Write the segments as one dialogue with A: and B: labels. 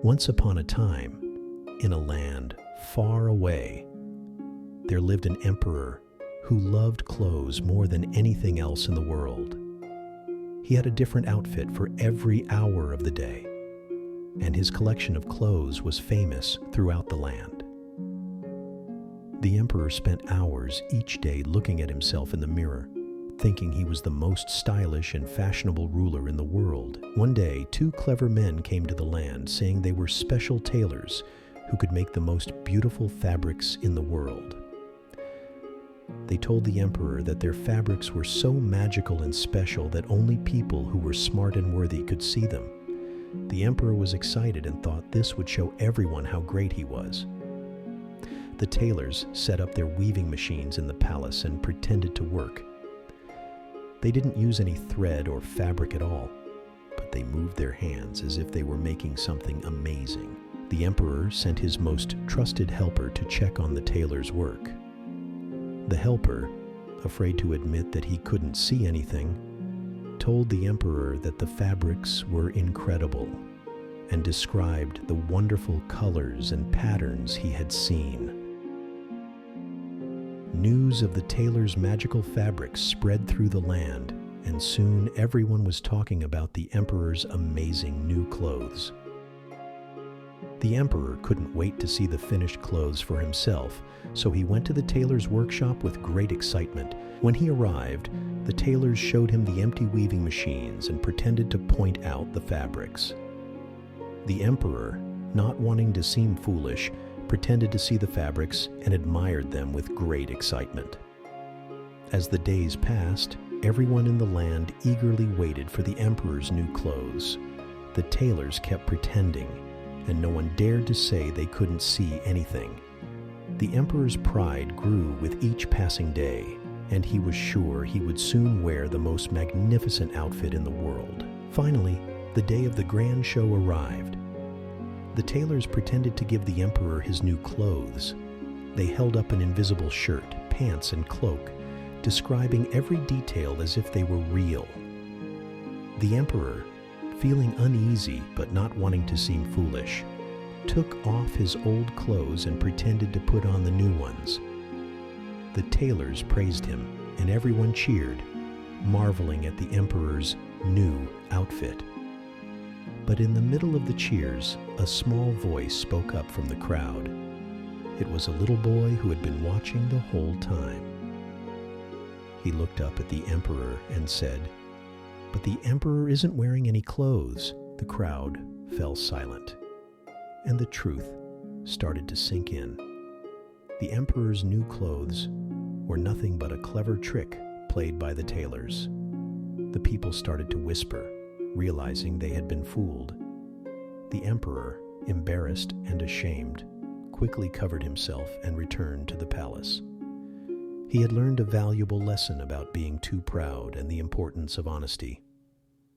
A: Once upon a time, in a land far away, there lived an emperor who loved clothes more than anything else in the world. He had a different outfit for every hour of the day, and his collection of clothes was famous throughout the land. The emperor spent hours each day looking at himself in the mirror, thinking he was the most stylish and fashionable ruler in the world. One day, two clever men came to the land, saying they were special tailors who could make the most beautiful fabrics in the world. They told the emperor that their fabrics were so magical and special that only people who were smart and worthy could see them. The emperor was excited and thought this would show everyone how great he was. The tailors set up their weaving machines in the palace and pretended to work. They didn't use any thread or fabric at all, but they moved their hands as if they were making something amazing. The emperor sent his most trusted helper to check on the tailors' work. The helper, afraid to admit that he couldn't see anything, told the emperor that the fabrics were incredible and described the wonderful colors and patterns he had seen. News of the tailor's magical fabrics spread through the land, and soon everyone was talking about the emperor's amazing new clothes. The emperor couldn't wait to see the finished clothes for himself, so he went to the tailor's workshop with great excitement. When he arrived, the tailors showed him the empty weaving machines and pretended to point out the fabrics. The emperor, not wanting to seem foolish, pretended to see the fabrics and admired them with great excitement. As the days passed, everyone in the land eagerly waited for the emperor's new clothes. The tailors kept pretending, and no one dared to say they couldn't see anything. The emperor's pride grew with each passing day, and he was sure he would soon wear the most magnificent outfit in the world. Finally, the day of the grand show arrived. The tailors pretended to give the emperor his new clothes. They held up an invisible shirt, pants, and cloak, describing every detail as if they were real. The emperor, feeling uneasy but not wanting to seem foolish, took off his old clothes and pretended to put on the new ones. The tailors praised him, and everyone cheered, marveling at the emperor's new outfit. But in the middle of the cheers, a small voice spoke up from the crowd. It was a little boy who had been watching the whole time. He looked up at the emperor and said, "But the emperor isn't wearing any clothes." The crowd fell silent, and the truth started to sink in. The emperor's new clothes were nothing but a clever trick played by the tailors. The people started to whisper, realizing they had been fooled. The emperor, embarrassed and ashamed, quickly covered himself and returned to the palace. He had learned a valuable lesson about being too proud and the importance of honesty.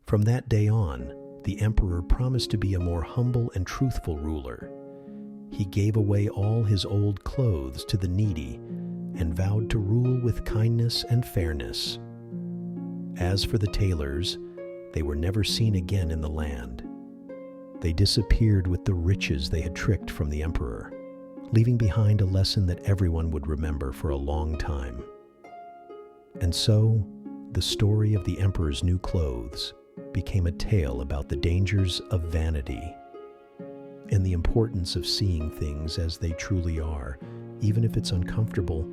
A: From that day on, the emperor promised to be a more humble and truthful ruler. He gave away all his old clothes to the needy and vowed to rule with kindness and fairness. As for the tailors, they were never seen again in the land. They disappeared with the riches they had tricked from the emperor, leaving behind a lesson that everyone would remember for a long time. And so, the story of the emperor's new clothes became a tale about the dangers of vanity and the importance of seeing things as they truly are, even if it's uncomfortable